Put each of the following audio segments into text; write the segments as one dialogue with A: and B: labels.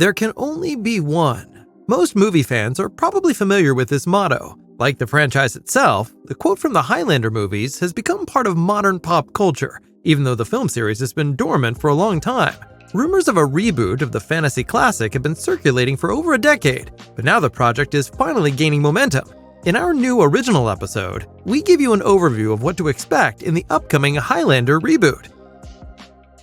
A: There can only be one. Most movie fans are probably familiar with this motto. Like the franchise itself, the quote from the Highlander movies has become part of modern pop culture, even though the film series has been dormant for a long time. Rumors of a reboot of the fantasy classic have been circulating for over a decade, but now the project is finally gaining momentum. In our new original episode, we give you an overview of what to expect in the upcoming Highlander reboot.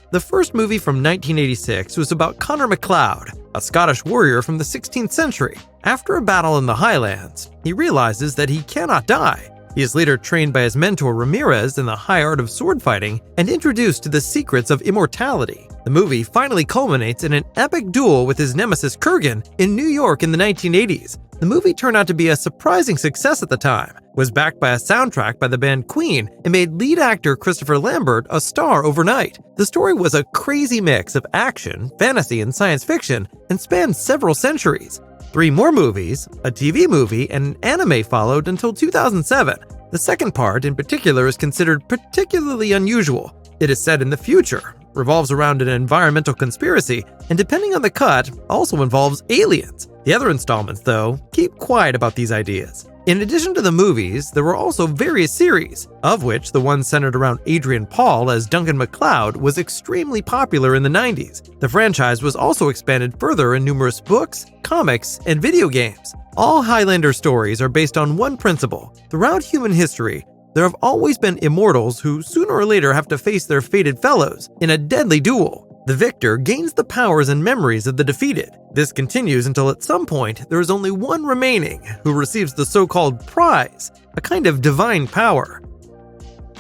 A: The first movie from 1986 was about Connor MacLeod, a Scottish warrior from the 16th century. After a battle in the Highlands, he realizes that he cannot die. He is later trained by his mentor Ramirez in the high art of sword fighting and introduced to the secrets of immortality. The movie finally culminates in an epic duel with his nemesis Kurgan in New York in the 1980s. The movie turned out to be a surprising success at the time, was backed by a soundtrack by the band Queen, and made lead actor Christopher Lambert a star overnight. The story was a crazy mix of action, fantasy, and science fiction, and spanned several centuries. 3 more movies, a TV movie, and an anime followed until 2007. The second part, in particular, is considered particularly unusual. It is set in the future, revolves around an environmental conspiracy, and depending on the cut, also involves aliens. The other installments, though, keep quiet about these ideas. In addition to the movies, there were also various series, of which the one centered around Adrian Paul as Duncan MacLeod was extremely popular in the 90s. The franchise was also expanded further in numerous books, comics, and video games. All Highlander stories are based on one principle. Throughout human history, there have always been immortals who sooner or later have to face their fated fellows in a deadly duel. The victor gains the powers and memories of the defeated. This continues until at some point there is only one remaining who receives the so-called prize, a kind of divine power.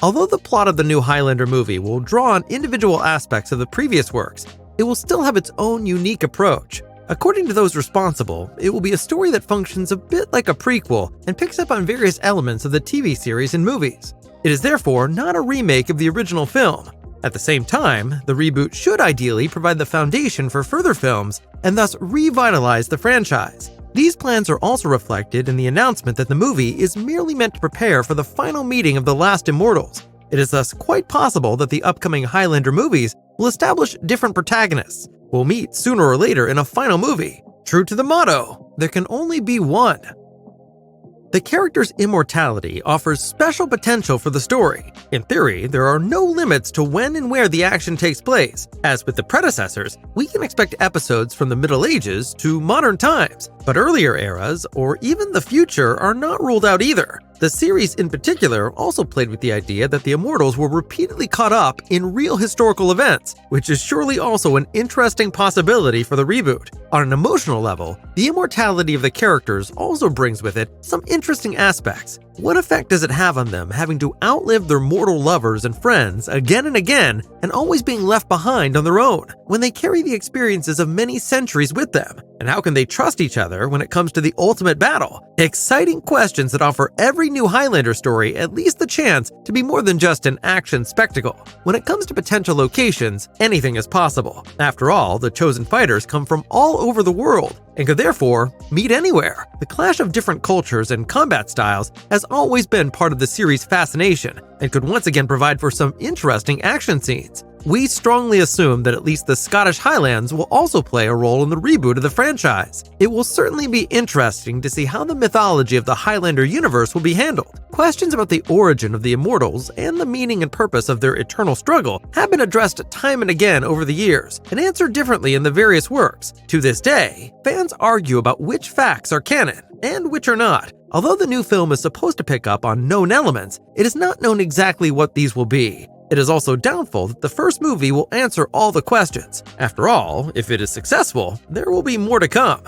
A: Although the plot of the new Highlander movie will draw on individual aspects of the previous works, it will still have its own unique approach. According to those responsible, it will be a story that functions a bit like a prequel and picks up on various elements of the TV series and movies. It is therefore not a remake of the original film. At the same time, the reboot should ideally provide the foundation for further films and thus revitalize the franchise. These plans are also reflected in the announcement that the movie is merely meant to prepare for the final meeting of the last immortals. It is thus quite possible that the upcoming Highlander movies will establish different protagonists, will meet sooner or later in a final movie. True to the motto, there can only be one. The character's immortality offers special potential for the story. In theory, there are no limits to when and where the action takes place. As with the predecessors, we can expect episodes from the Middle Ages to modern times, but earlier eras or even the future are not ruled out either. The series in particular also played with the idea that the immortals were repeatedly caught up in real historical events, which is surely also an interesting possibility for the reboot. On an emotional level, the immortality of the characters also brings with it some interesting aspects. What effect does it have on them having to outlive their mortal lovers and friends again and again and always being left behind on their own when they carry the experiences of many centuries with them? And how can they trust each other when it comes to the ultimate battle? Exciting questions that offer every new Highlander story at least the chance to be more than just an action spectacle. When it comes to potential locations, anything is possible. After all, the chosen fighters come from all over the world and could therefore meet anywhere. The clash of different cultures and combat styles has always been part of the series' fascination and could once again provide for some interesting action scenes. We strongly assume that at least the Scottish Highlands will also play a role in the reboot of the franchise. It will certainly be interesting to see how the mythology of the Highlander universe will be handled. Questions about the origin of the immortals and the meaning and purpose of their eternal struggle have been addressed time and again over the years and answered differently in the various works. To this day, fans argue about which facts are canon and which are not. Although the new film is supposed to pick up on known elements, it is not known exactly what these will be. It is also doubtful that the first movie will answer all the questions. After all, if it is successful, there will be more to come.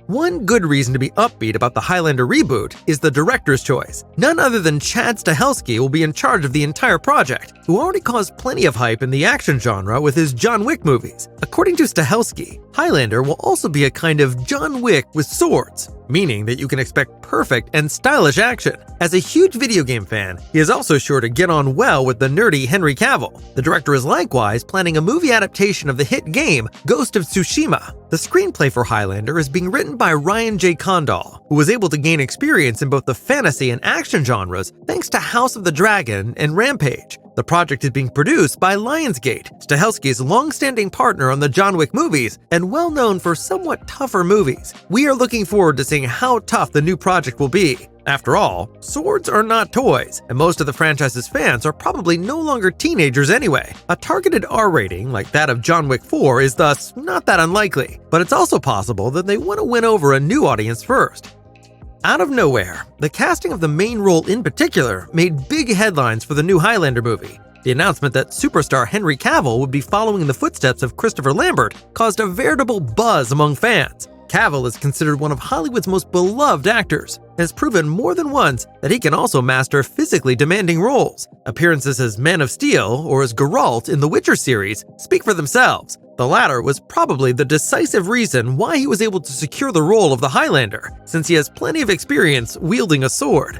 A: One good reason to be upbeat about the Highlander reboot is the director's choice. None other than Chad Stahelski will be in charge of the entire project, who already caused plenty of hype in the action genre with his John Wick movies. According to Stahelski, Highlander will also be a kind of John Wick with swords, meaning that you can expect perfect and stylish action. As a huge video game fan, he is also sure to get on well with the nerdy Henry Cavill. The director is likewise planning a movie adaptation of the hit game Ghost of Tsushima. The screenplay for Highlander is being written by Ryan J. Condal, who was able to gain experience in both the fantasy and action genres thanks to House of the Dragon and Rampage. The project is being produced by Lionsgate, Stahelski's long-standing partner on the John Wick movies and well known for somewhat tougher movies. We are looking forward to seeing how tough the new project will be. After all, swords are not toys, and most of the franchise's fans are probably no longer teenagers anyway. A targeted R rating like that of John Wick 4 is thus not that unlikely, but it's also possible that they want to win over a new audience first. Out of nowhere, the casting of the main role in particular made big headlines for the new Highlander movie. The announcement that superstar Henry Cavill would be following in the footsteps of Christopher Lambert caused a veritable buzz among fans. Cavill is considered one of Hollywood's most beloved actors and has proven more than once that he can also master physically demanding roles. Appearances as Man of Steel or as Geralt in the Witcher series speak for themselves. The latter was probably the decisive reason why he was able to secure the role of the Highlander, since he has plenty of experience wielding a sword.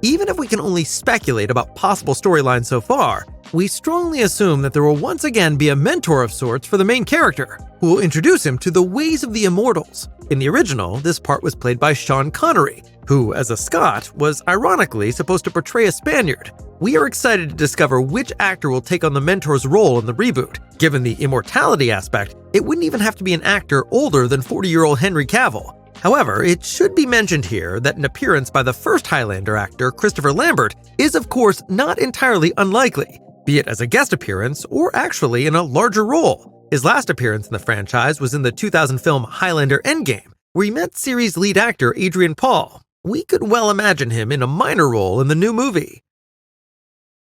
A: Even if we can only speculate about possible storylines so far, we strongly assume that there will once again be a mentor of sorts for the main character, who will introduce him to the ways of the immortals. In the original, this part was played by Sean Connery, who, as a Scot, was ironically supposed to portray a Spaniard. We are excited to discover which actor will take on the mentor's role in the reboot. Given the immortality aspect, it wouldn't even have to be an actor older than 40-year-old Henry Cavill. However, it should be mentioned here that an appearance by the first Highlander actor, Christopher Lambert, is of course not entirely unlikely, be it as a guest appearance or actually in a larger role. His last appearance in the franchise was in the 2000 film Highlander Endgame, where he met series lead actor Adrian Paul. We could well imagine him in a minor role in the new movie.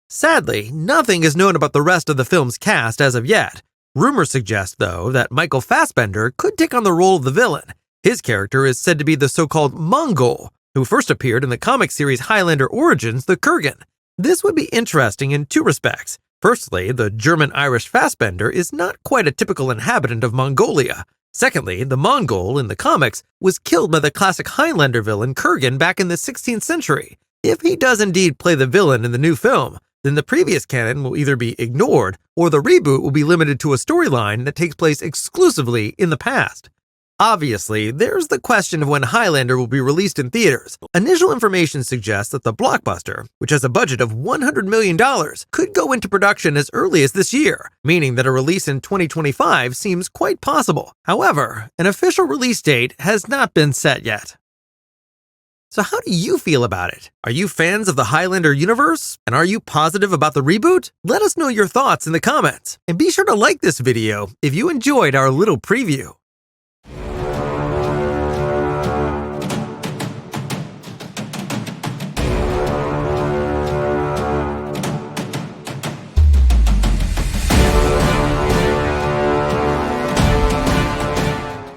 A: Sadly, nothing is known about the rest of the film's cast as of yet. Rumors suggest, though, that Michael Fassbender could take on the role of the villain. His character is said to be the so-called Mongol, who first appeared in the comic series Highlander Origins: The Kurgan. This would be interesting in two respects. Firstly, the German-Irish Fassbender is not quite a typical inhabitant of Mongolia. Secondly, the Mongol in the comics was killed by the classic Highlander villain Kurgan back in the 16th century. If he does indeed play the villain in the new film, then the previous canon will either be ignored or the reboot will be limited to a storyline that takes place exclusively in the past. Obviously, there's the question of when Highlander will be released in theaters. Initial information suggests that the blockbuster, which has a budget of $100 million, could go into production as early as this year, meaning that a release in 2025 seems quite possible. However, an official release date has not been set yet. So how do you feel about it? Are you fans of the Highlander universe? And are you positive about the reboot? Let us know your thoughts in the comments. And be sure to like this video if you enjoyed our little preview.